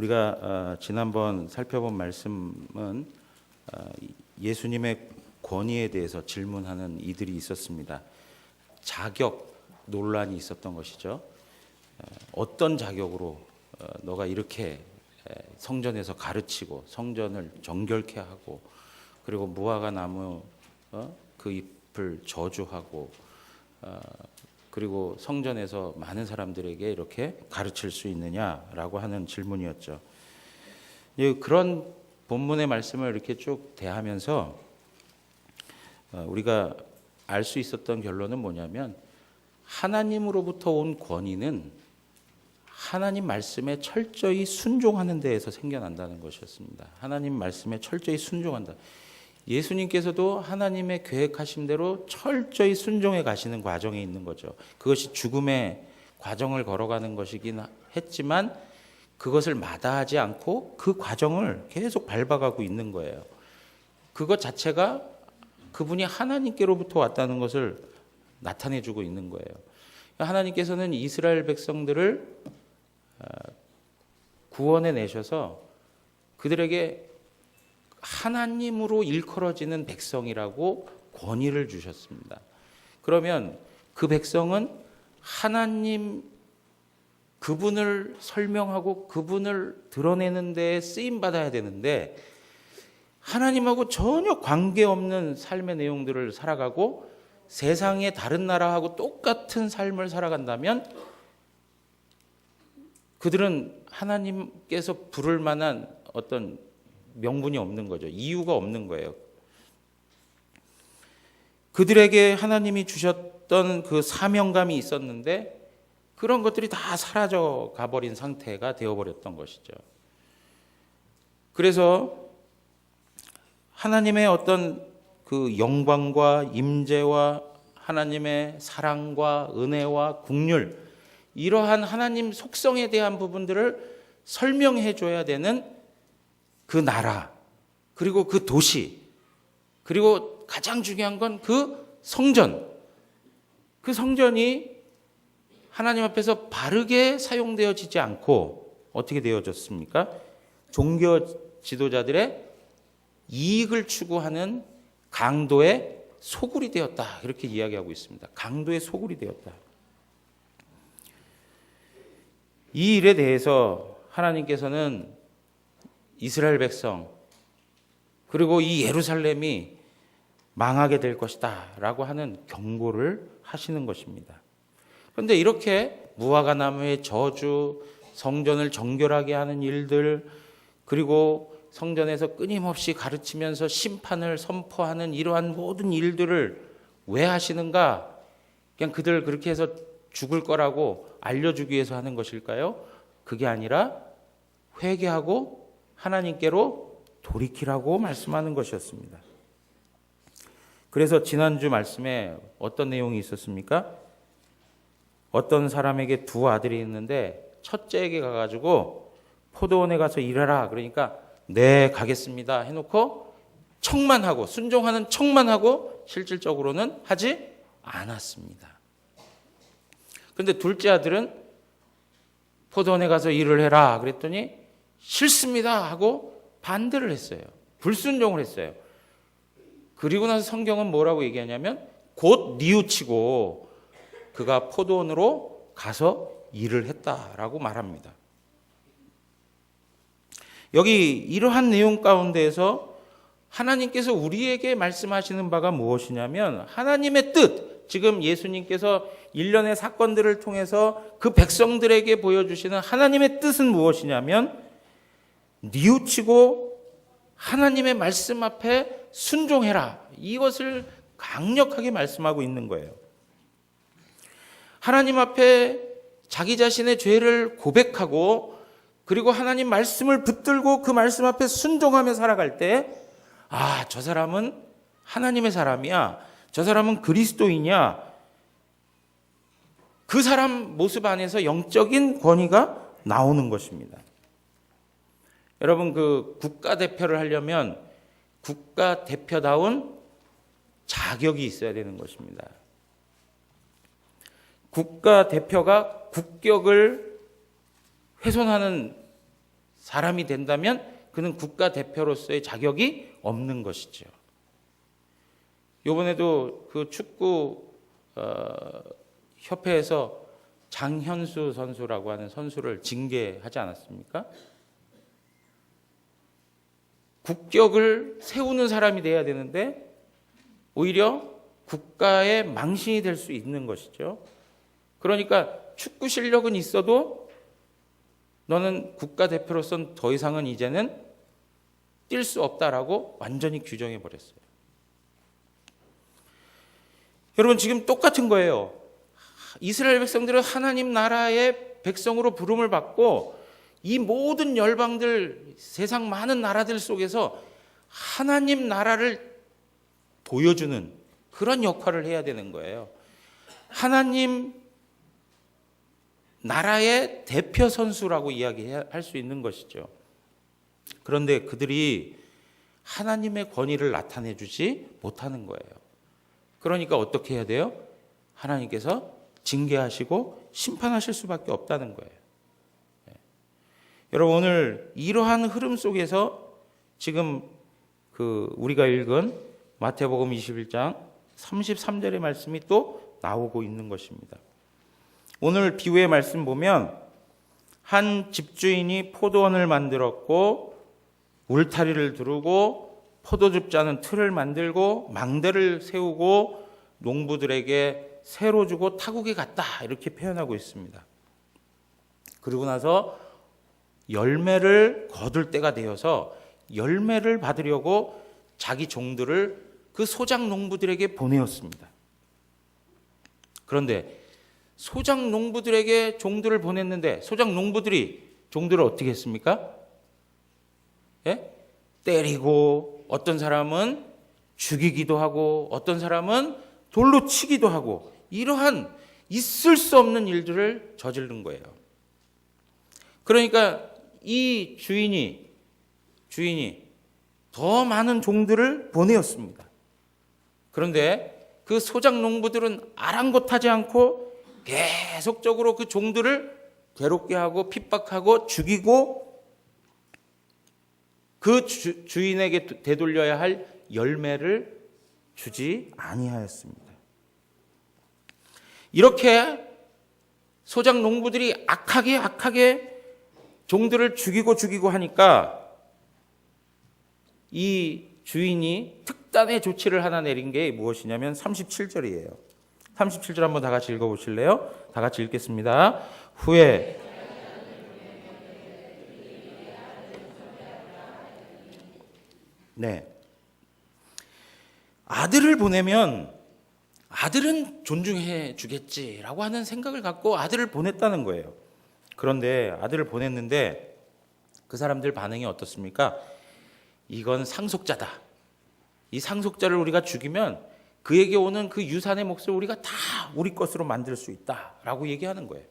우리가 지난번 살펴본 말씀은 예수님의 권위에 대해서 질문하는 이들이 있었습니다. 자격 논란이 있었던 것이죠. 어떤 자격으로 너가 이렇게 성전에서 가르치고 성전을 정결케 하고 그리고 무화과 나무 그 잎을 저주하고 그리고 성전에서 많은 사람들에게 이렇게 가르칠 수 있느냐라고 하는 질문이었죠. 그런 본문의 말씀을 이렇게 쭉 대하면서 우리가 알 수 있었던 결론은 뭐냐면 하나님으로부터 온 권위는 하나님 말씀에 철저히 순종하는 데에서 생겨난다는 것이었습니다. 하나님 말씀에 철저히 순종한다. 예수님께서도 하나님의 계획하신 대로 철저히 순종해 가시는 과정에 있는 거죠. 그것이 죽음의 과정을 걸어가는 것이긴 했지만 그것을 마다하지 않고 그 과정을 계속 밟아가고 있는 거예요. 그것 자체가 그분이 하나님께로부터 왔다는 것을 나타내주고 있는 거예요. 하나님께서는 이스라엘 백성들을 구원해 내셔서 그들에게 하나님으로 일컬어지는 백성이라고 권위를 주셨습니다. 그러면 그 백성은 하나님 그분을 설명하고 그분을 드러내는 데 쓰임 받아야 되는데 하나님하고 전혀 관계없는 삶의 내용들을 살아가고 세상의 다른 나라하고 똑같은 삶을 살아간다면 그들은 하나님께서 부를 만한 어떤 명분이 없는 거죠. 이유가 없는 거예요. 그들에게 하나님이 주셨던 그 사명감이 있었는데 그런 것들이 다 사라져 가버린 상태가 되어버렸던 것이죠. 그래서 하나님의 어떤 그 영광과 임재와 하나님의 사랑과 은혜와 긍휼 이러한 하나님 속성에 대한 부분들을 설명해 줘야 되는 그 나라 그리고 그 도시 그리고 가장 중요한 건 그 성전 그 성전이 하나님 앞에서 바르게 사용되어지지 않고 어떻게 되어졌습니까? 종교 지도자들의 이익을 추구하는 강도의 소굴이 되었다 이렇게 이야기하고 있습니다. 강도의 소굴이 되었다. 이 일에 대해서 하나님께서는 이스라엘 백성 그리고 이 예루살렘이 망하게 될 것이다 라고 하는 경고를 하시는 것입니다. 그런데 이렇게 무화과 나무의 저주, 성전을 정결하게 하는 일들 그리고 성전에서 끊임없이 가르치면서 심판을 선포하는 이러한 모든 일들을 왜 하시는가? 그냥 그들 그렇게 해서 죽을 거라고 알려주기 위해서 하는 것일까요? 그게 아니라 회개하고 하나님께로 돌이키라고 말씀하는 것이었습니다. 그래서 지난주 말씀에 어떤 내용이 있었습니까? 어떤 사람에게 두 아들이 있는데 첫째에게 가가지고 포도원에 가서 일하라 그러니까 네 가겠습니다 해놓고 척만 하고 순종하는 척만 하고 실질적으로는 하지 않았습니다. 그런데 둘째 아들은 포도원에 가서 일을 해라 그랬더니 싫습니다 하고 반대를 했어요. 불순종을 했어요. 그리고 나서 성경은 뭐라고 얘기하냐면 곧 뉘우치고 그가 포도원으로 가서 일을 했다라고 말합니다. 여기 이러한 내용 가운데에서 하나님께서 우리에게 말씀하시는 바가 무엇이냐면 하나님의 뜻, 지금 예수님께서 일련의 사건들을 통해서 그 백성들에게 보여주시는 하나님의 뜻은 무엇이냐면 뉘우치고 하나님의 말씀 앞에 순종해라. 이것을 강력하게 말씀하고 있는 거예요. 하나님 앞에 자기 자신의 죄를 고백하고 그리고 하나님 말씀을 붙들고 그 말씀 앞에 순종하며 살아갈 때 아, 저 사람은 하나님의 사람이야. 저 사람은 그리스도이냐. 그 사람 모습 안에서 영적인 권위가 나오는 것입니다. 여러분 그 국가대표를 하려면 국가대표다운 자격이 있어야 되는 것입니다. 국가대표가 국격을 훼손하는 사람이 된다면 그는 국가대표로서의 자격이 없는 것이죠. 이번에도 그 축구 협회에서 장현수 선수라고 하는 선수를 징계하지 않았습니까? 국격을 세우는 사람이 돼야 되는데 오히려 국가의 망신이 될 수 있는 것이죠. 그러니까 축구 실력은 있어도 너는 국가대표로서는 더 이상은 이제는 뛸 수 없다라고 완전히 규정해 버렸어요. 여러분, 지금 똑같은 거예요. 이스라엘 백성들은 하나님 나라의 백성으로 부름을 받고 이 모든 열방들, 세상 많은 나라들 속에서 하나님 나라를 보여주는 그런 역할을 해야 되는 거예요. 하나님 나라의 대표 선수라고 이야기할 수 있는 것이죠. 그런데 그들이 하나님의 권위를 나타내 주지 못하는 거예요. 그러니까 어떻게 해야 돼요? 하나님께서 징계하시고 심판하실 수밖에 없다는 거예요. 여러분, 오늘 이러한 흐름 속에서 지금 우리가 읽은 마태복음 21장 33절의 말씀이 또 나오고 있는 것입니다. 오늘 비유의 말씀 보면 한 집주인이 포도원을 만들었고 울타리를 두르고 포도즙 짜는 틀을 만들고 망대를 세우고 농부들에게 새로 주고 타국에 갔다, 이렇게 표현하고 있습니다. 그리고 나서 열매를 거둘 때가 되어서 열매를 받으려고 자기 종들을 그 소작 농부들에게 보내었습니다. 그런데 소작 농부들에게 종들을 보냈는데 소작 농부들이 종들을 어떻게 했습니까? 예? 때리고, 어떤 사람은 죽이기도 하고, 어떤 사람은 돌로 치기도 하고, 이러한 있을 수 없는 일들을 저지른 거예요. 그러니까 이 주인이 더 많은 종들을 보내었습니다. 그런데 그 소작 농부들은 아랑곳하지 않고 계속적으로 그 종들을 괴롭게 하고 핍박하고 죽이고 그 주인에게 되돌려야 할 열매를 주지 아니하였습니다. 이렇게 소작 농부들이 악하게 종들을 죽이고 하니까 이 주인이 특단의 조치를 하나 내린 게 무엇이냐면 37절이에요. 37절 한번 다 같이 읽어보실래요? 다 같이 읽겠습니다. 후에 아들을 보내면 아들은 존중해 주겠지라고 하는 생각을 갖고 아들을 보냈다는 거예요. 그런데 아들을 보냈는데 그 사람들 반응이 어떻습니까? 이건 상속자다. 이 상속자를 우리가 죽이면 그에게 오는 그 유산의 몫을 우리가 다 우리 것으로 만들 수 있다라고 얘기하는 거예요.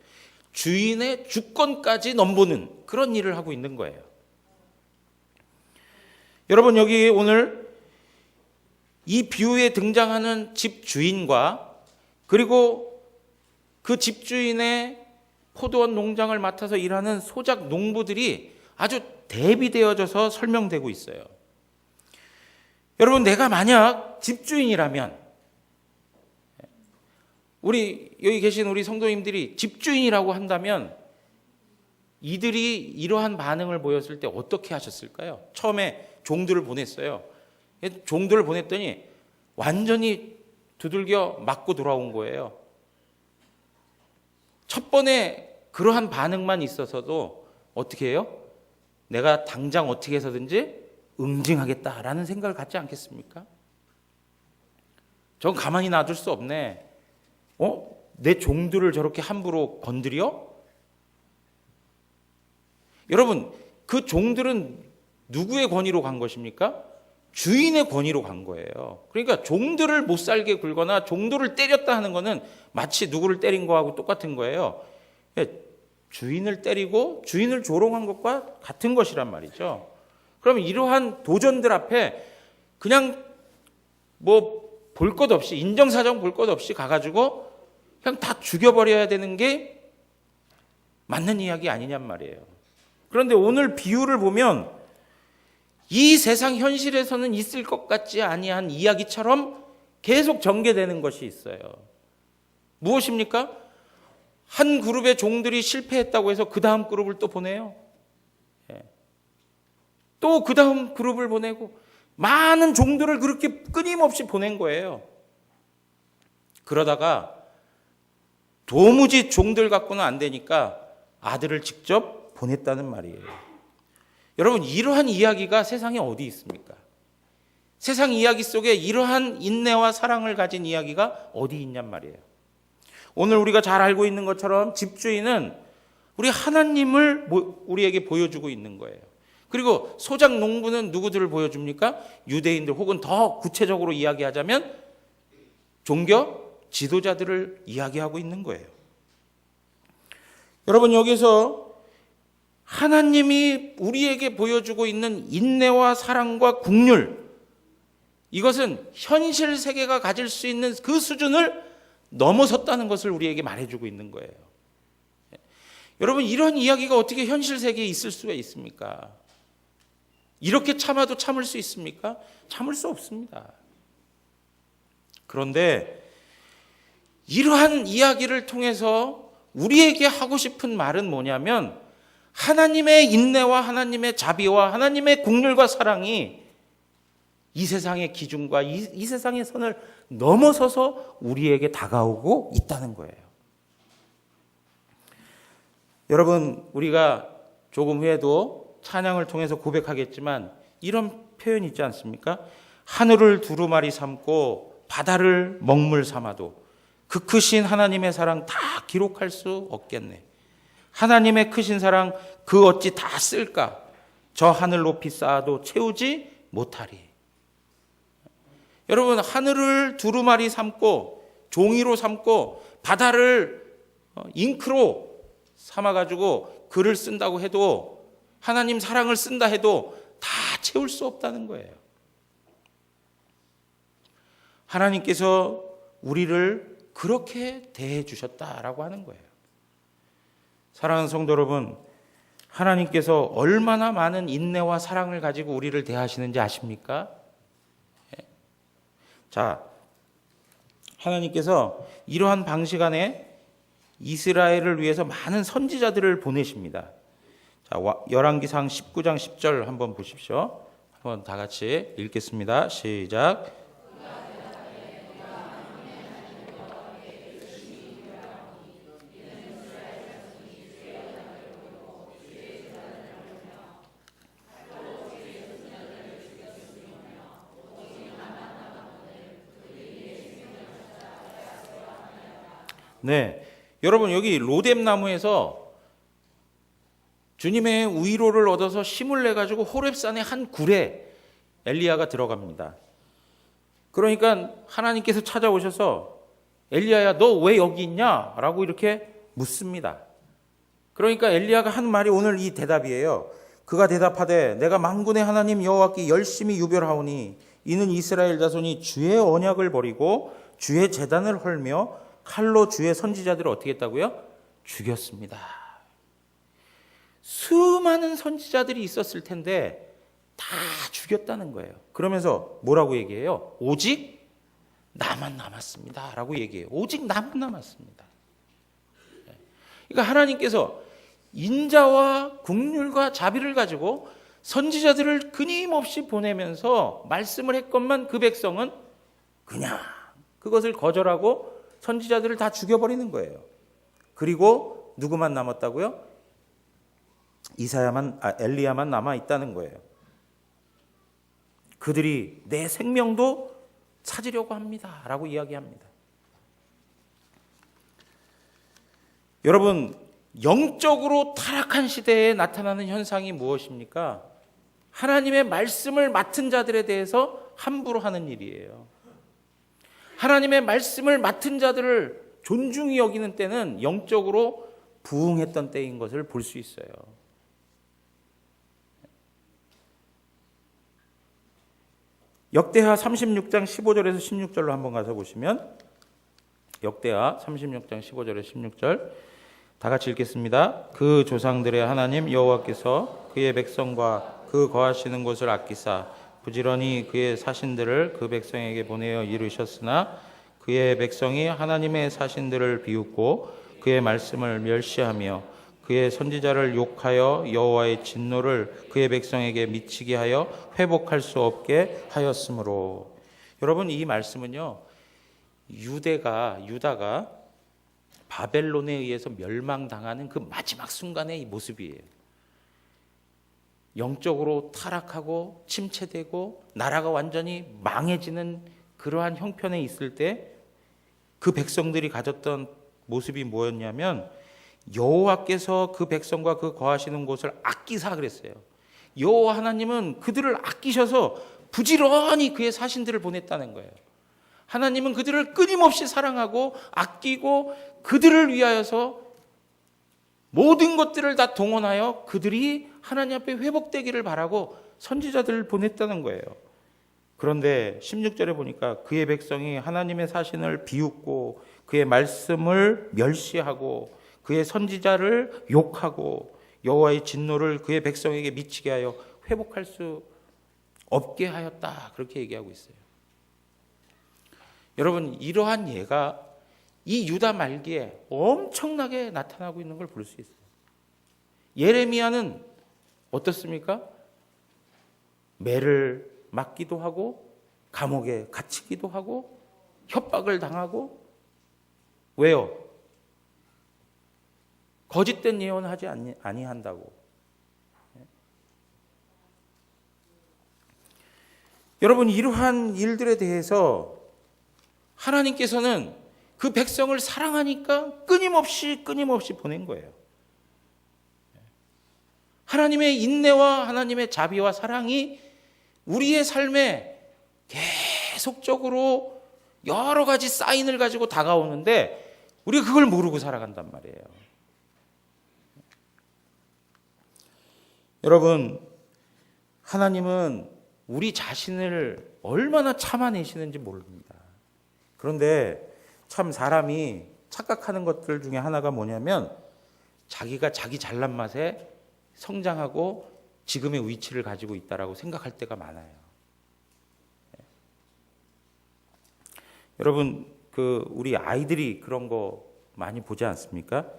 주인의 주권까지 넘보는 그런 일을 하고 있는 거예요. 여러분, 여기 오늘 이 비유에 등장하는 집주인과 그리고 그 집주인의 포도원 농장을 맡아서 일하는 소작 농부들이 아주 대비되어져서 설명되고 있어요. 여러분, 내가 만약 집주인이라면, 우리 여기 계신 우리 성도님들이 집주인이라고 한다면 이들이 이러한 반응을 보였을 때 어떻게 하셨을까요? 처음에 종들을 보냈어요. 종들을 보냈더니 완전히 두들겨 맞고 돌아온 거예요. 첫 번에 그러한 반응만 있어서도 어떻게 해요? 내가 당장 어떻게 해서든지 응징하겠다라는 생각을 갖지 않겠습니까? 전 가만히 놔둘 수 없네. 내 종들을 저렇게 함부로 건드려? 여러분, 그 종들은 누구의 권위로 간 것입니까? 주인의 권위로 간 거예요. 그러니까 종들을 못 살게 굴거나 종들을 때렸다 하는 것은 마치 누구를 때린 거하고 똑같은 거예요. 주인을 때리고 주인을 조롱한 것과 같은 것이란 말이죠. 그러면 이러한 도전들 앞에 그냥 볼 것 없이, 인정사정 볼 것 없이 가가지고 그냥 다 죽여버려야 되는 게 맞는 이야기 아니냔 말이에요. 그런데 오늘 비유를 보면 이 세상 현실에서는 있을 것 같지 아니한 이야기처럼 계속 전개되는 것이 있어요. 무엇입니까? 한 그룹의 종들이 실패했다고 해서 그 다음 그룹을 또 보내요. 또 그 다음 그룹을 보내고 많은 종들을 그렇게 끊임없이 보낸 거예요. 그러다가 도무지 종들 갖고는 안 되니까 아들을 직접 보냈다는 말이에요. 여러분, 이러한 이야기가 세상에 어디 있습니까? 세상 이야기 속에 이러한 인내와 사랑을 가진 이야기가 어디 있냔 말이에요. 오늘 우리가 잘 알고 있는 것처럼 집주인은 우리 하나님을 우리에게 보여주고 있는 거예요. 그리고 소작 농부는 누구들을 보여줍니까? 유대인들, 혹은 더 구체적으로 이야기하자면 종교 지도자들을 이야기하고 있는 거예요. 여러분, 여기서 하나님이 우리에게 보여주고 있는 인내와 사랑과 긍휼, 이것은 현실 세계가 가질 수 있는 그 수준을 넘어섰다는 것을 우리에게 말해주고 있는 거예요. 여러분, 이런 이야기가 어떻게 현실 세계에 있을 수가 있습니까? 이렇게 참아도 참을 수 있습니까? 참을 수 없습니다. 그런데 이러한 이야기를 통해서 우리에게 하고 싶은 말은 뭐냐면, 하나님의 인내와 하나님의 자비와 하나님의 긍휼과 사랑이 이 세상의 기준과 이 세상의 선을 넘어서서 우리에게 다가오고 있다는 거예요. 여러분, 우리가 조금 후에도 찬양을 통해서 고백하겠지만 이런 표현 있지 않습니까? 하늘을 두루마리 삼고 바다를 먹물 삼아도 그 크신 하나님의 사랑 다 기록할 수 없겠네. 하나님의 크신 사랑 그 어찌 다 쓸까? 저 하늘 높이 쌓아도 채우지 못하리. 여러분, 하늘을 두루마리 삼고 종이로 삼고 바다를 잉크로 삼아가지고 글을 쓴다고 해도, 하나님 사랑을 쓴다 해도 다 채울 수 없다는 거예요. 하나님께서 우리를 그렇게 대해 주셨다라고 하는 거예요. 사랑하는 성도 여러분, 하나님께서 얼마나 많은 인내와 사랑을 가지고 우리를 대하시는지 아십니까? 자, 하나님께서 이러한 방식 안에 이스라엘을 위해서 많은 선지자들을 보내십니다. 자, 열왕기상 19장 10절 한번 보십시오. 한번 다 같이 읽겠습니다. 시작. 네, 여러분, 여기 로뎀 나무에서 주님의 위로를 얻어서 힘을 내 가지고 호렙산의 한 굴에 엘리야가 들어갑니다. 그러니까 하나님께서 찾아오셔서 엘리야야, 너 왜 여기 있냐? 라고 이렇게 묻습니다. 그러니까 엘리야가 하는 말이 오늘 이 대답이에요. 그가 대답하되 내가 만군의 하나님 여호와께 열심히 유별하오니 이는 이스라엘 자손이 주의 언약을 버리고 주의 제단을 헐며 칼로 주의 선지자들을 어떻게 했다고요? 죽였습니다. 수많은 선지자들이 있었을 텐데 다 죽였다는 거예요. 그러면서 뭐라고 얘기해요? 오직 나만 남았습니다 라고 얘기해요. 오직 나만 남았습니다. 그러니까 하나님께서 인자와 긍휼과 자비를 가지고 선지자들을 끊임없이 보내면서 말씀을 했건만 그 백성은 그냥 그것을 거절하고 선지자들을 다 죽여버리는 거예요. 그리고 누구만 남았다고요? 엘리야만 남아 있다는 거예요. 그들이 내 생명도 찾으려고 합니다 라고 이야기합니다. 여러분, 영적으로 타락한 시대에 나타나는 현상이 무엇입니까? 하나님의 말씀을 맡은 자들에 대해서 함부로 하는 일이에요. 하나님의 말씀을 맡은 자들을 존중히 여기는 때는 영적으로 부흥했던 때인 것을 볼 수 있어요. 역대하 36장 15절에서 16절로 한번 가서 보시면, 역대하 36장 15절에서 16절, 다 같이 읽겠습니다. 그 조상들의 하나님 여호와께서 그의 백성과 그 거하시는 곳을 아끼사 부지런히 그의 사신들을 그 백성에게 보내어 이루셨으나 그의 백성이 하나님의 사신들을 비웃고 그의 말씀을 멸시하며 그의 선지자를 욕하여 여호와의 진노를 그의 백성에게 미치게 하여 회복할 수 없게 하였으므로. 여러분, 이 말씀은요, 유다가 바벨론에 의해서 멸망당하는 그 마지막 순간의 이 모습이에요. 영적으로 타락하고 침체되고 나라가 완전히 망해지는 그러한 형편에 있을 때 그 백성들이 가졌던 모습이 뭐였냐면, 여호와께서 그 백성과 그 거하시는 곳을 아끼사 그랬어요. 여호와 하나님은 그들을 아끼셔서 부지런히 그의 사신들을 보냈다는 거예요. 하나님은 그들을 끊임없이 사랑하고 아끼고 그들을 위하여서 모든 것들을 다 동원하여 그들이 하나님 앞에 회복되기를 바라고 선지자들을 보냈다는 거예요. 그런데 16절에 보니까 그의 백성이 하나님의 사신을 비웃고 그의 말씀을 멸시하고 그의 선지자를 욕하고 여호와의 진노를 그의 백성에게 미치게 하여 회복할 수 없게 하였다. 그렇게 얘기하고 있어요. 여러분, 이러한 예가 이 유다 말기에 엄청나게 나타나고 있는 걸 볼 수 있어요. 예레미야는 어떻습니까? 매를 맞기도 하고 감옥에 갇히기도 하고 협박을 당하고. 왜요? 거짓된 예언을 하지 아니한다고. 여러분, 이러한 일들에 대해서 하나님께서는 그 백성을 사랑하니까 끊임없이 보낸 거예요. 하나님의 인내와 하나님의 자비와 사랑이 우리의 삶에 계속적으로 여러 가지 사인을 가지고 다가오는데 우리가 그걸 모르고 살아간단 말이에요. 여러분, 하나님은 우리 자신을 얼마나 참아내시는지 모릅니다. 그런데 참 사람이 착각하는 것들 중에 하나가 뭐냐면, 자기가 자기 잘난 맛에 성장하고 지금의 위치를 가지고 있다라고 생각할 때가 많아요. 여러분, 우리 아이들이 그런 거 많이 보지 않습니까?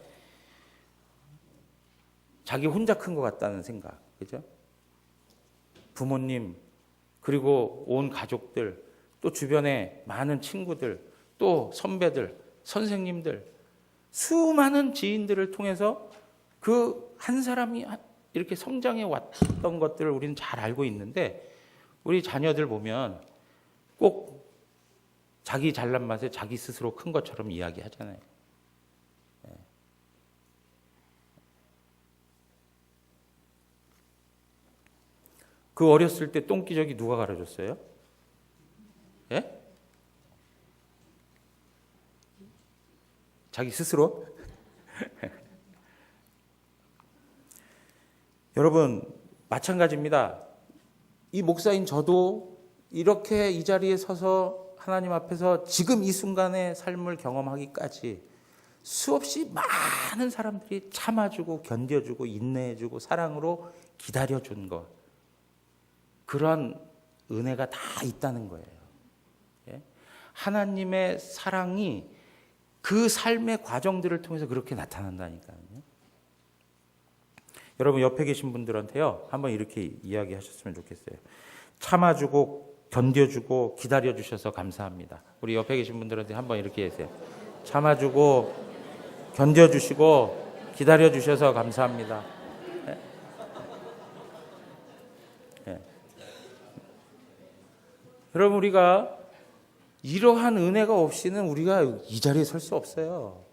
자기 혼자 큰 것 같다는 생각, 그죠? 부모님, 그리고 온 가족들, 또 주변에 많은 친구들, 또 선배들, 선생님들, 수많은 지인들을 통해서 그 한 사람이 이렇게 성장해 왔던 것들을 우리는 잘 알고 있는데, 우리 자녀들 보면 꼭 자기 잘난 맛에 자기 스스로 큰 것처럼 이야기하잖아요. 그 어렸을 때 똥기저귀 누가 갈아줬어요? 예? 자기 스스로? 여러분, 마찬가지입니다. 이 목사인 저도 이렇게 이 자리에 서서 하나님 앞에서 지금 이 순간의 삶을 경험하기까지 수없이 많은 사람들이 참아주고 견뎌주고 인내해주고 사랑으로 기다려준 것, 그러한 은혜가 다 있다는 거예요. 하나님의 사랑이 그 삶의 과정들을 통해서 그렇게 나타난다니까요. 여러분, 옆에 계신 분들한테요, 한번 이렇게 이야기하셨으면 좋겠어요. 참아주고 견뎌주고 기다려주셔서 감사합니다. 우리 옆에 계신 분들한테 한번 이렇게 해주세요. 참아주고 견뎌주시고 기다려주셔서 감사합니다. 여러분, 우리가 이러한 은혜가 없이는 우리가 이 자리에 설 수 없어요.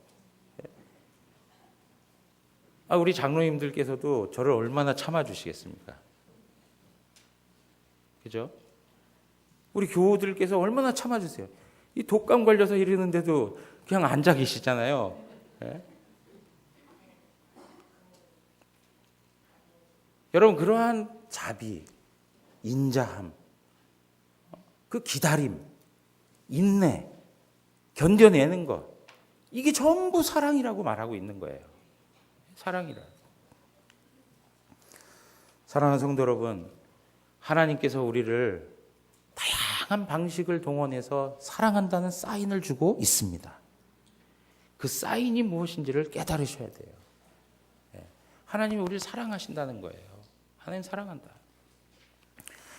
우리 장로님들께서도 저를 얼마나 참아주시겠습니까? 그죠? 우리 교우들께서 얼마나 참아주세요. 이 독감 걸려서 이러는데도 그냥 앉아 계시잖아요. 예? 여러분, 그러한 자비, 인자함, 그 기다림, 인내, 견뎌내는 것, 이게 전부 사랑이라고 말하고 있는 거예요. 사랑이라. 사랑하는 성도 여러분, 하나님께서 우리를 다양한 방식을 동원해서 사랑한다는 사인을 주고 있습니다. 그 사인이 무엇인지를 깨달으셔야 돼요. 하나님이 우리를 사랑하신다는 거예요. 하나님 사랑한다.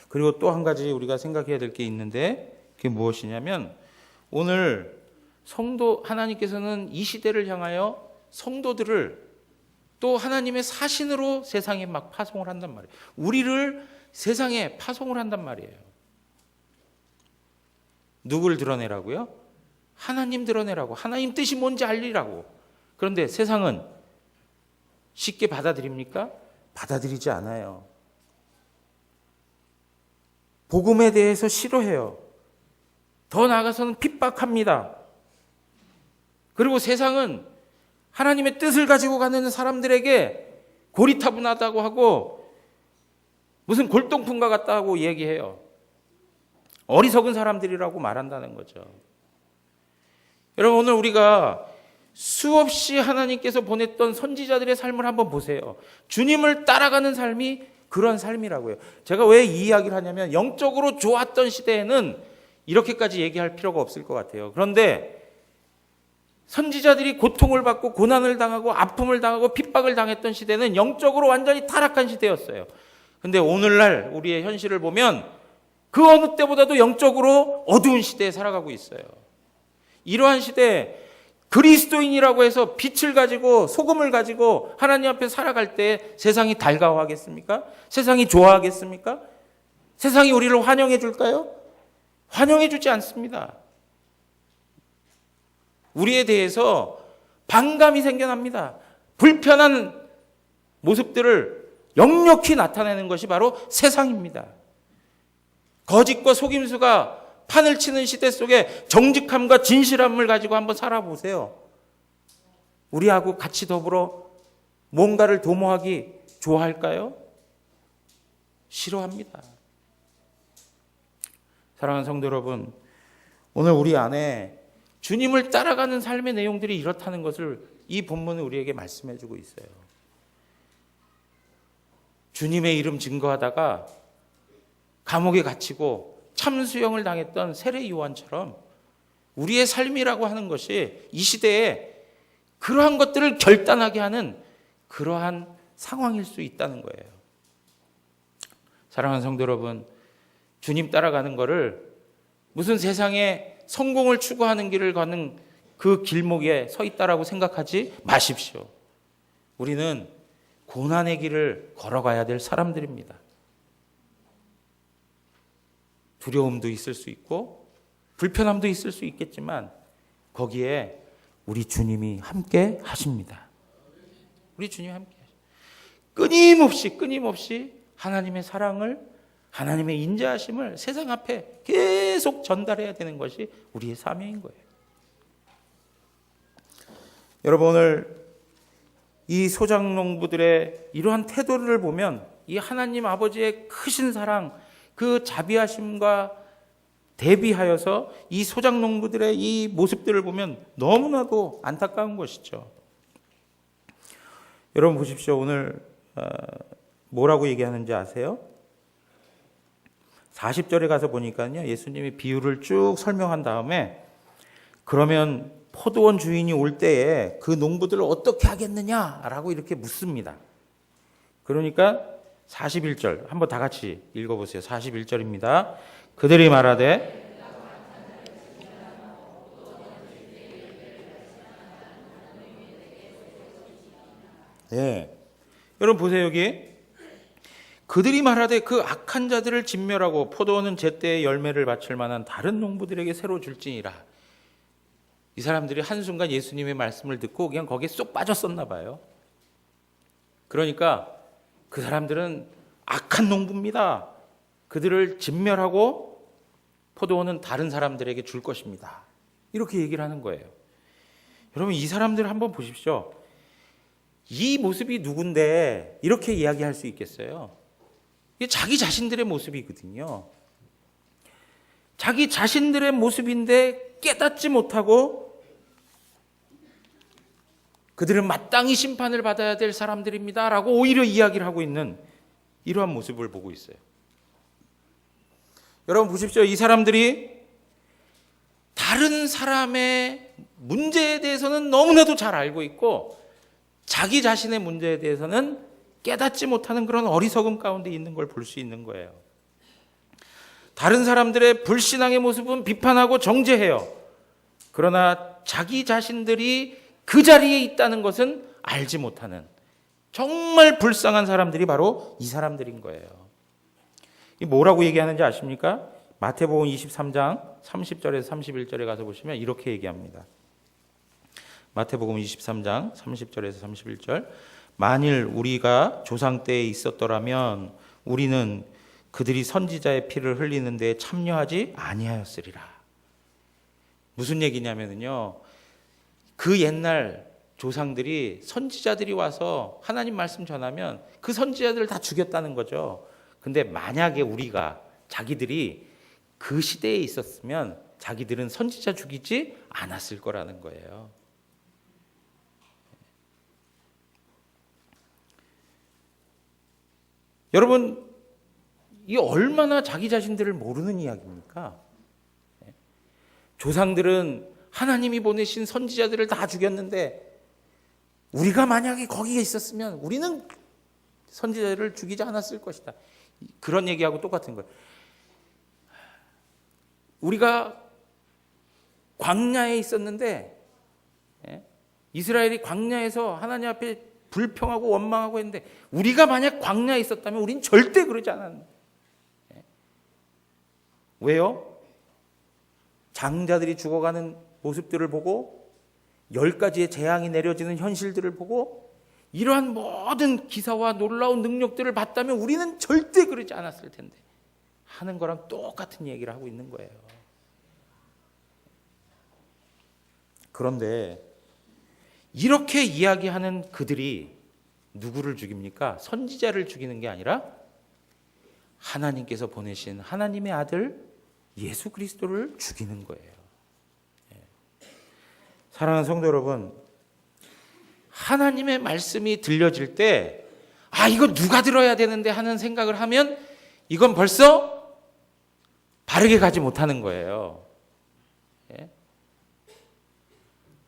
그리고 또 한 가지 우리가 생각해야 될 게 있는데 그게 무엇이냐면 오늘 하나님께서는 이 시대를 향하여 성도들을 또 하나님의 사신으로 세상에 막 파송을 한단 말이에요. 우리를 세상에 파송을 한단 말이에요. 누굴 드러내라고요? 하나님 드러내라고. 하나님 뜻이 뭔지 알리라고. 그런데 세상은 쉽게 받아들입니까? 받아들이지 않아요. 복음에 대해서 싫어해요. 더 나아가서는 핍박합니다. 그리고 세상은 하나님의 뜻을 가지고 가는 사람들에게 고리타분하다고 하고 무슨 골동품과 같다고 얘기해요. 어리석은 사람들이라고 말한다는 거죠. 여러분, 오늘 우리가 수없이 하나님께서 보냈던 선지자들의 삶을 한번 보세요. 주님을 따라가는 삶이 그런 삶이라고요. 제가 왜 이 이야기를 하냐면 영적으로 좋았던 시대에는 이렇게까지 얘기할 필요가 없을 것 같아요. 그런데 선지자들이 고통을 받고 고난을 당하고 아픔을 당하고 핍박을 당했던 시대는 영적으로 완전히 타락한 시대였어요. 근데 오늘날 우리의 현실을 보면 그 어느 때보다도 영적으로 어두운 시대에 살아가고 있어요. 이러한 시대에 그리스도인이라고 해서 빛을 가지고 소금을 가지고 하나님 앞에 살아갈 때 세상이 달가워하겠습니까? 세상이 좋아하겠습니까? 세상이 우리를 환영해 줄까요? 환영해 주지 않습니다. 우리에 대해서 반감이 생겨납니다. 불편한 모습들을 역력히 나타내는 것이 바로 세상입니다. 거짓과 속임수가 판을 치는 시대 속에 정직함과 진실함을 가지고 한번 살아보세요. 우리하고 같이 더불어 뭔가를 도모하기 좋아할까요? 싫어합니다. 사랑하는 성도 여러분, 오늘 우리 안에 주님을 따라가는 삶의 내용들이 이렇다는 것을 이 본문은 우리에게 말씀해 주고 있어요. 주님의 이름 증거하다가 감옥에 갇히고 참수형을 당했던 세례 요한처럼 우리의 삶이라고 하는 것이 이 시대에 그러한 것들을 결단하게 하는 그러한 상황일 수 있다는 거예요. 사랑하는 성도 여러분, 주님 따라가는 거를 무슨 세상에 성공을 추구하는 길을 가는 그 길목에 서 있다라고 생각하지 마십시오. 우리는 고난의 길을 걸어가야 될 사람들입니다. 두려움도 있을 수 있고 불편함도 있을 수 있겠지만 거기에 우리 주님이 함께 하십니다. 우리 주님이 함께 하십니다. 끊임없이 하나님의 사랑을, 하나님의 인자하심을 세상 앞에 계속 전달해야 되는 것이 우리의 사명인 거예요. 여러분, 오늘 이 소작농부들의 이러한 태도를 보면 이 하나님 아버지의 크신 사랑, 그 자비하심과 대비하여서 이 소작농부들의 이 모습들을 보면 너무나도 안타까운 것이죠. 여러분 보십시오. 오늘 뭐라고 얘기하는지 아세요? 40절에 가서 보니까요, 예수님이 비유를 쭉 설명한 다음에 그러면 포도원 주인이 올 때에 그 농부들을 어떻게 하겠느냐라고 이렇게 묻습니다. 그러니까 41절 한번 다 같이 읽어보세요. 41절입니다. 그들이 말하되 네. 여러분 보세요. 여기 그들이 말하되 그 악한 자들을 진멸하고 포도원은 제때에 열매를 바칠 만한 다른 농부들에게 새로 줄지니라. 이 사람들이 한순간 예수님의 말씀을 듣고 그냥 거기에 쏙 빠졌었나 봐요. 그러니까 그 사람들은 악한 농부입니다. 그들을 진멸하고 포도원은 다른 사람들에게 줄 것입니다. 이렇게 얘기를 하는 거예요. 여러분 이 사람들 한번 보십시오. 이 모습이 누군데 이렇게 이야기할 수 있겠어요? 이게 자기 자신들의 모습이거든요. 자기 자신들의 모습인데 깨닫지 못하고 그들은 마땅히 심판을 받아야 될 사람들입니다 라고 오히려 이야기를 하고 있는 이러한 모습을 보고 있어요. 여러분 보십시오. 이 사람들이 다른 사람의 문제에 대해서는 너무나도 잘 알고 있고 자기 자신의 문제에 대해서는 깨닫지 못하는 그런 어리석음 가운데 있는 걸 볼 수 있는 거예요. 다른 사람들의 불신앙의 모습은 비판하고 정죄해요. 그러나 자기 자신들이 그 자리에 있다는 것은 알지 못하는 정말 불쌍한 사람들이 바로 이 사람들인 거예요. 이 뭐라고 얘기하는지 아십니까? 마태복음 23장 30절에서 31절에 가서 보시면 이렇게 얘기합니다. 마태복음 23장 30절에서 31절. 만일 우리가 조상 때에 있었더라면 우리는 그들이 선지자의 피를 흘리는 데 참여하지 아니하였으리라. 무슨 얘기냐면요. 그 옛날 조상들이 선지자들이 와서 하나님 말씀 전하면 그 선지자들을 다 죽였다는 거죠. 근데 만약에 우리가 자기들이 그 시대에 있었으면 자기들은 선지자 죽이지 않았을 거라는 거예요. 여러분, 이 얼마나 자기 자신들을 모르는 이야기입니까? 조상들은 하나님이 보내신 선지자들을 다 죽였는데 우리가 만약에 거기에 있었으면 우리는 선지자들을 죽이지 않았을 것이다. 그런 얘기하고 똑같은 거예요. 우리가 광야에 있었는데 이스라엘이 광야에서 하나님 앞에 불평하고 원망하고 했는데 우리가 만약 광야에 있었다면 우린 절대 그러지 않았는데. 왜요? 장자들이 죽어가는 모습들을 보고 10가지의 재앙이 내려지는 현실들을 보고 이러한 모든 기사와 놀라운 능력들을 봤다면 우리는 절대 그러지 않았을 텐데 하는 거랑 똑같은 얘기를 하고 있는 거예요. 그런데 이렇게 이야기하는 그들이 누구를 죽입니까? 선지자를 죽이는 게 아니라 하나님께서 보내신 하나님의 아들 예수 그리스도를 죽이는 거예요. 사랑하는 성도 여러분, 하나님의 말씀이 들려질 때 이거 누가 들어야 되는데 하는 생각을 하면 이건 벌써 바르게 가지 못하는 거예요.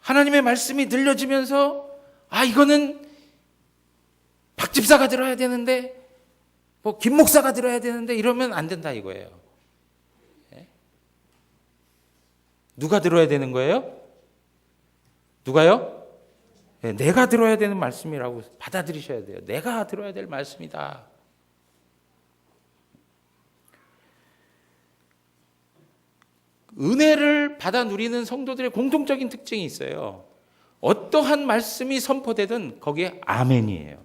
하나님의 말씀이 들려지면서 이거는 박 집사가 들어야 되는데 김 목사가 들어야 되는데 이러면 안 된다 이거예요. 누가 들어야 되는 거예요? 누가요? 내가 들어야 되는 말씀이라고 받아들이셔야 돼요. 내가 들어야 될 말씀이다. 은혜를 받아 누리는 성도들의 공통적인 특징이 있어요. 어떠한 말씀이 선포되든 거기에 아멘이에요.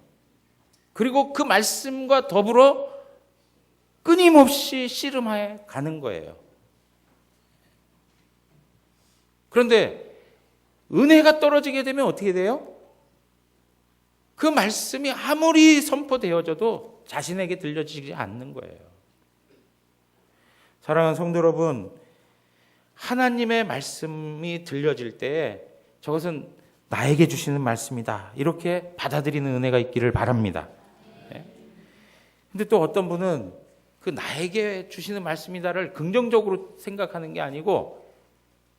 그리고 그 말씀과 더불어 끊임없이 씨름하여 가는 거예요. 그런데 은혜가 떨어지게 되면 어떻게 돼요? 그 말씀이 아무리 선포되어져도 자신에게 들려지지 않는 거예요. 사랑하는 성도 여러분, 하나님의 말씀이 들려질 때 저것은 나에게 주시는 말씀이다. 이렇게 받아들이는 은혜가 있기를 바랍니다. 근데 또 어떤 분은 그 나에게 주시는 말씀이다를 긍정적으로 생각하는 게 아니고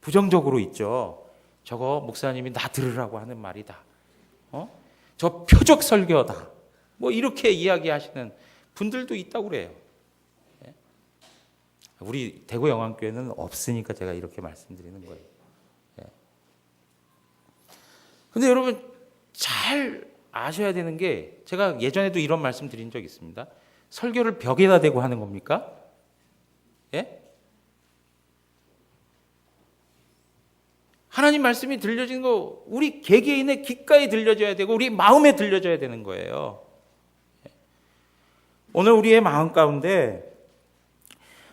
부정적으로 있죠. 저거 목사님이 나 들으라고 하는 말이다. 저 표적 설교다. 이렇게 이야기하시는 분들도 있다고 그래요. 우리 대구 영안교회는 없으니까 제가 이렇게 말씀드리는 거예요. 근데 여러분 잘 아셔야 되는 게 제가 예전에도 이런 말씀 드린 적 있습니다. 설교를 벽에다 대고 하는 겁니까? 예? 하나님 말씀이 들려지는 거 우리 개개인의 귓가에 들려져야 되고 우리 마음에 들려져야 되는 거예요. 오늘 우리의 마음 가운데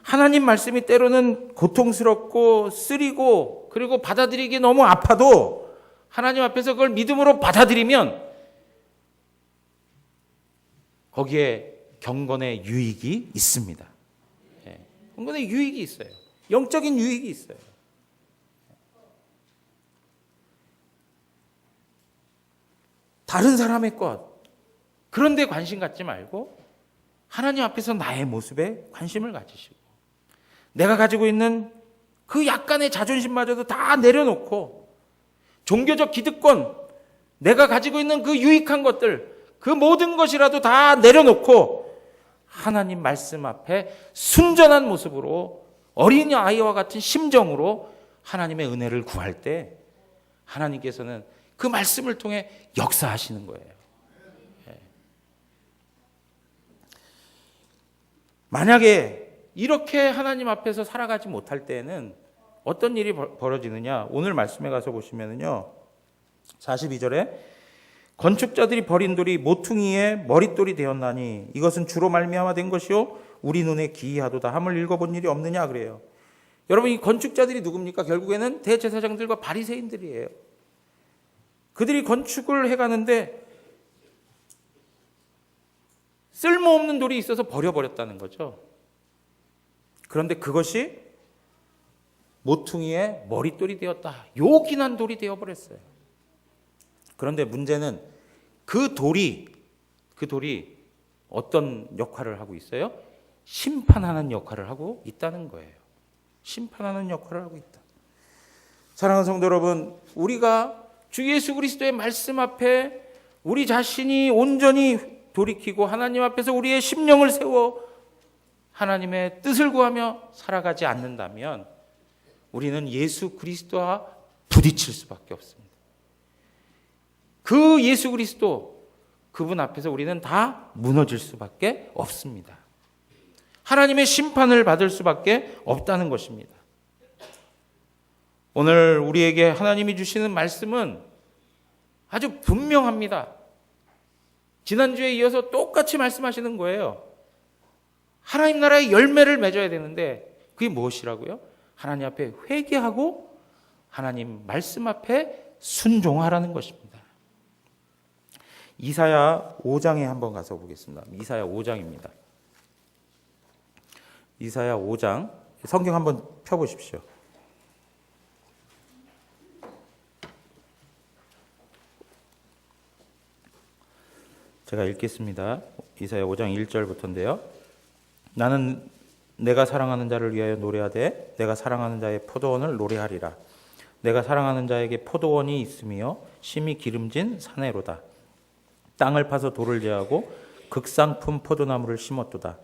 하나님 말씀이 때로는 고통스럽고 쓰리고 그리고 받아들이기 너무 아파도 하나님 앞에서 그걸 믿음으로 받아들이면 거기에 경건의 유익이 있습니다. 경건의 유익이 있어요. 영적인 유익이 있어요. 다른 사람의 것, 그런 데 관심 갖지 말고 하나님 앞에서 나의 모습에 관심을 가지시고, 내가 가지고 있는 그 약간의 자존심마저도 다 내려놓고, 종교적 기득권, 내가 가지고 있는 그 유익한 것들, 그 모든 것이라도 다 내려놓고 하나님 말씀 앞에 순전한 모습으로, 어린 아이와 같은 심정으로 하나님의 은혜를 구할 때 하나님께서는 그 말씀을 통해 역사하시는 거예요. 만약에 이렇게 하나님 앞에서 살아가지 못할 때는 어떤 일이 벌어지느냐? 오늘 말씀에 가서 보시면은요, 42절에 건축자들이 버린 돌이 모퉁이의 머릿돌이 되었나니 이것은 주로 말미암아 된 것이요 우리 눈에 기이하도다 함을 읽어본 일이 없느냐 그래요. 여러분, 이 건축자들이 누굽니까? 결국에는 대제사장들과 바리새인들이에요. 그들이 건축을 해가는데 쓸모없는 돌이 있어서 버려버렸다는 거죠. 그런데 그것이 모퉁이의 머릿돌이 되었다. 요긴한 돌이 되어버렸어요. 그런데 문제는 그 돌이 어떤 역할을 하고 있어요? 심판하는 역할을 하고 있다는 거예요. 심판하는 역할을 하고 있다. 사랑하는 성도 여러분, 우리가 주 예수 그리스도의 말씀 앞에 우리 자신이 온전히 돌이키고 하나님 앞에서 우리의 심령을 세워 하나님의 뜻을 구하며 살아가지 않는다면 우리는 예수 그리스도와 부딪힐 수밖에 없습니다. 그 예수 그리스도, 그분 앞에서 우리는 다 무너질 수밖에 없습니다. 하나님의 심판을 받을 수밖에 없다는 것입니다. 오늘 우리에게 하나님이 주시는 말씀은 아주 분명합니다. 지난주에 이어서 똑같이 말씀하시는 거예요. 하나님 나라의 열매를 맺어야 되는데 그게 무엇이라고요? 하나님 앞에 회개하고 하나님 말씀 앞에 순종하라는 것입니다. 이사야 5장에 한번 가서 보겠습니다. 이사야 5장입니다. 이사야 5장, 성경 한번 펴보십시오. 제가 읽겠습니다. 이사야 5장 1절부터인데요. 나는 내가 사랑하는 자를 위하여 노래하되 내가 사랑하는 자의 포도원을 노래하리라. 내가 사랑하는 자에게 포도원이 있으며 심히 기름진 사내로다. 땅을 파서 돌을 제하고 극상품 포도나무를 심었도다.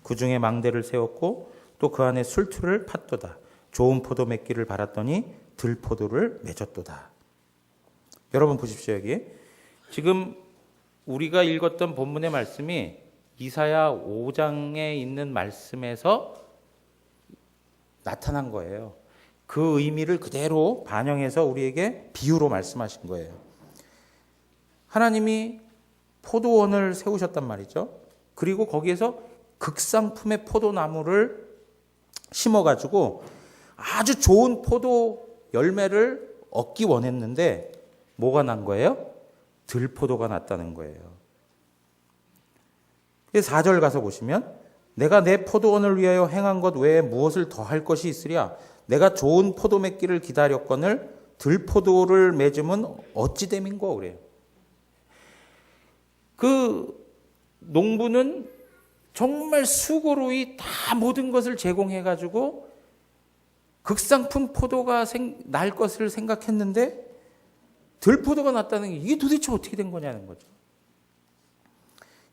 그 중에 망대를 세웠고 또 그 안에 술틀을 팠도다. 좋은 포도 맺기를 바랐더니 들포도를 맺었도다. 여러분 보십시오. 여기 지금 우리가 읽었던 본문의 말씀이 이사야 5장에 있는 말씀에서 나타난 거예요. 그 의미를 그대로 반영해서 우리에게 비유로 말씀하신 거예요. 하나님이 포도원을 세우셨단 말이죠. 그리고 거기에서 극상품의 포도나무를 심어가지고 아주 좋은 포도 열매를 얻기 원했는데 뭐가 난 거예요? 들포도가 났다는 거예요. 4절 가서 보시면 내가 내 포도원을 위하여 행한 것 외에 무엇을 더할 것이 있으랴? 내가 좋은 포도 맺기를 기다렸거늘 들포도를 맺음은 어찌 됨인고 그래요. 그 농부는 정말 수고로이 다 모든 것을 제공해가지고 극상품 포도가 날 것을 생각했는데 들포도가 났다는 게 이게 도대체 어떻게 된 거냐는 거죠.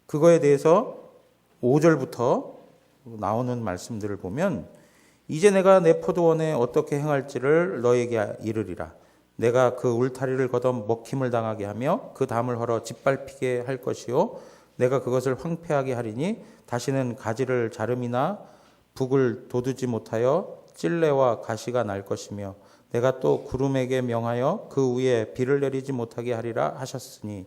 그거에 대해서 5절부터 나오는 말씀들을 보면 이제 내가 내 포도원에 어떻게 행할지를 너에게 이르리라. 내가 그 울타리를 걷어 먹힘을 당하게 하며 그 담을 헐어 짓밟히게 할 것이요 내가 그것을 황폐하게 하리니 다시는 가지를 자름이나 북을 돋우지 못하여 찔레와 가시가 날 것이며 내가 또 구름에게 명하여 그 위에 비를 내리지 못하게 하리라 하셨으니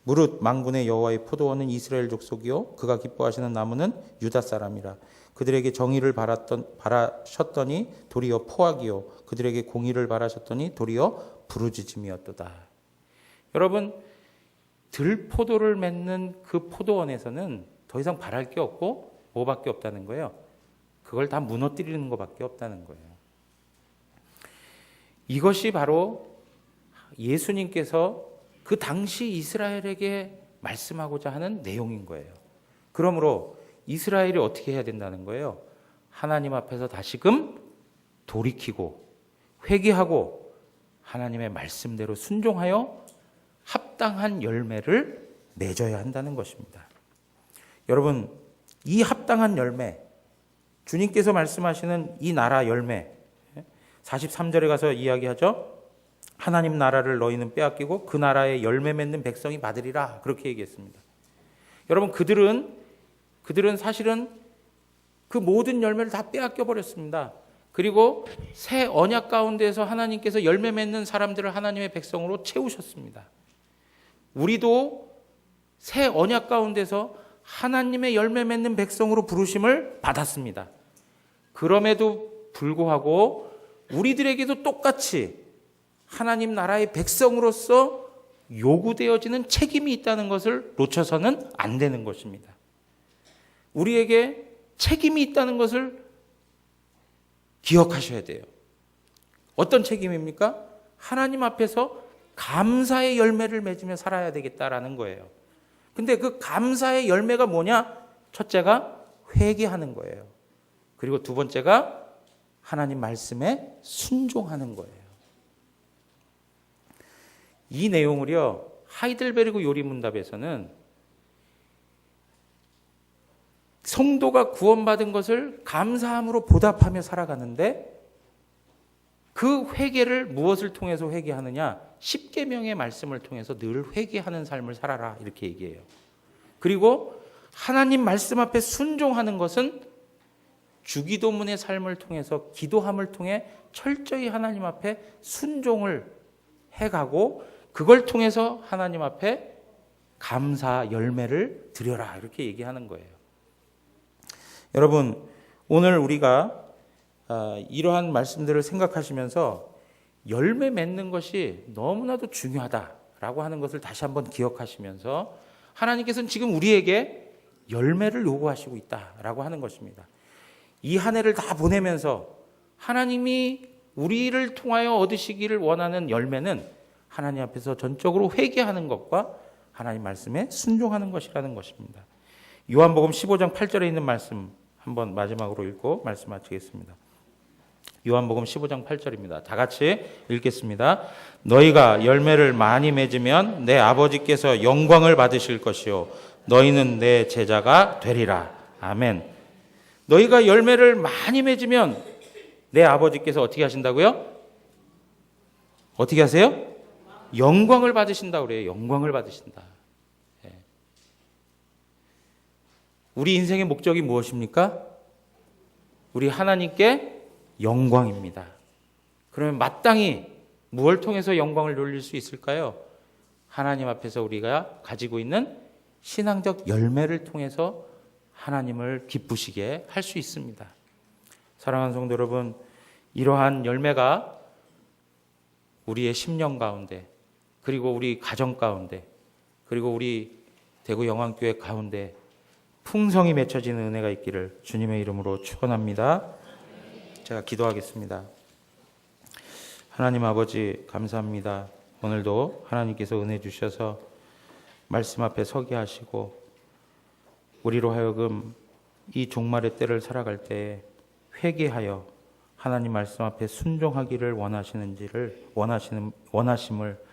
무릇 만군의 여호와의 포도원은 이스라엘 족속이요 그가 기뻐하시는 나무는 유다 사람이라. 그들에게 정의를 바라셨더니 도리어 포악이요 그들에게 공의를 바라셨더니 도리어 부르짖음이었도다. 여러분, 들포도를 맺는 그 포도원에서는 더 이상 바랄 게 없고 뭐밖에 없다는 거예요. 그걸 다 무너뜨리는 것밖에 없다는 거예요. 이것이 바로 예수님께서 그 당시 이스라엘에게 말씀하고자 하는 내용인 거예요. 그러므로 이스라엘이 어떻게 해야 된다는 거예요? 하나님 앞에서 다시금 돌이키고 회개하고 하나님의 말씀대로 순종하여 합당한 열매를 맺어야 한다는 것입니다. 여러분, 이 합당한 열매, 주님께서 말씀하시는 이 나라 열매, 43절에 가서 이야기하죠. 하나님 나라를 너희는 빼앗기고 그 나라에 열매 맺는 백성이 받으리라, 그렇게 얘기했습니다. 여러분, 그들은 사실은 그 모든 열매를 다 빼앗겨 버렸습니다. 그리고 새 언약 가운데에서 하나님께서 열매 맺는 사람들을 하나님의 백성으로 채우셨습니다. 우리도 새 언약 가운데서 하나님의 열매 맺는 백성으로 부르심을 받았습니다. 그럼에도 불구하고 우리들에게도 똑같이 하나님 나라의 백성으로서 요구되어지는 책임이 있다는 것을 놓쳐서는 안 되는 것입니다. 우리에게 책임이 있다는 것을 기억하셔야 돼요. 어떤 책임입니까? 하나님 앞에서 감사의 열매를 맺으며 살아야 되겠다라는 거예요. 근데 그 감사의 열매가 뭐냐? 첫째가 회개하는 거예요. 그리고 두 번째가 하나님 말씀에 순종하는 거예요. 이 내용을요, 하이델베르그 요리문답에서는 성도가 구원받은 것을 감사함으로 보답하며 살아가는데 그 회개를 무엇을 통해서 회개하느냐? 십계명의 말씀을 통해서 늘 회개하는 삶을 살아라, 이렇게 얘기해요. 그리고 하나님 말씀 앞에 순종하는 것은 주기도문의 삶을 통해서 기도함을 통해 철저히 하나님 앞에 순종을 해가고 그걸 통해서 하나님 앞에 감사 열매를 드려라, 이렇게 얘기하는 거예요. 여러분, 오늘 우리가 이러한 말씀들을 생각하시면서 열매 맺는 것이 너무나도 중요하다라고 하는 것을 다시 한번 기억하시면서 하나님께서는 지금 우리에게 열매를 요구하시고 있다라고 하는 것입니다. 이 한 해를 다 보내면서 하나님이 우리를 통하여 얻으시기를 원하는 열매는 하나님 앞에서 전적으로 회개하는 것과 하나님 말씀에 순종하는 것이라는 것입니다. 요한복음 15장 8절에 있는 말씀 한번 마지막으로 읽고 말씀 마치겠습니다. 요한복음 15장 8절입니다. 다 같이 읽겠습니다. 너희가 열매를 많이 맺으면 내 아버지께서 영광을 받으실 것이요 너희는 내 제자가 되리라. 아멘. 너희가 열매를 많이 맺으면 내 아버지께서 어떻게 하신다고요? 어떻게 하세요? 영광을 받으신다고 그래요. 영광을 받으신다. 우리 인생의 목적이 무엇입니까? 우리 하나님께 영광입니다. 그러면 마땅히 무엇을 통해서 영광을 돌릴 수 있을까요? 하나님 앞에서 우리가 가지고 있는 신앙적 열매를 통해서 하나님을 기쁘시게 할 수 있습니다. 사랑하는 성도 여러분, 이러한 열매가 우리의 심령 가운데, 그리고 우리 가정 가운데, 그리고 우리 대구 영안교회 가운데 풍성히 맺혀지는 은혜가 있기를 주님의 이름으로 축원합니다. 제가 기도하겠습니다. 하나님 아버지, 감사합니다. 오늘도 하나님께서 은혜 주셔서 말씀 앞에 서게 하시고 우리로 하여금 이 종말의 때를 살아갈 때에 회개하여 하나님 말씀 앞에 순종하기를 원하심을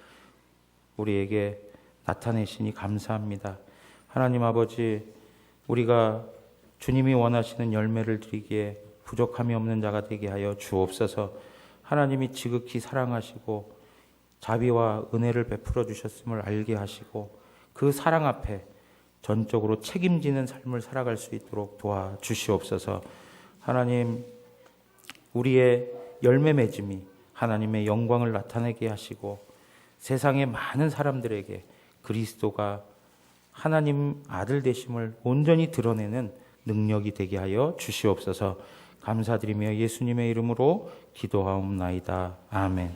우리에게 나타내시니 감사합니다. 하나님 아버지, 우리가 주님이 원하시는 열매를 드리기에 부족함이 없는 자가 되게 하여 주옵소서. 하나님이 지극히 사랑하시고 자비와 은혜를 베풀어 주셨음을 알게 하시고 그 사랑 앞에 전적으로 책임지는 삶을 살아갈 수 있도록 도와주시옵소서. 하나님, 우리의 열매 맺음이 하나님의 영광을 나타내게 하시고 세상의 많은 사람들에게 그리스도가 하나님 아들 되심을 온전히 드러내는 능력이 되게 하여 주시옵소서. 감사드리며 예수님의 이름으로 기도하옵나이다. 아멘.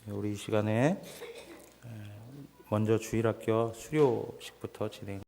우리 이 시간에 먼저 주일학교 수료식부터 진행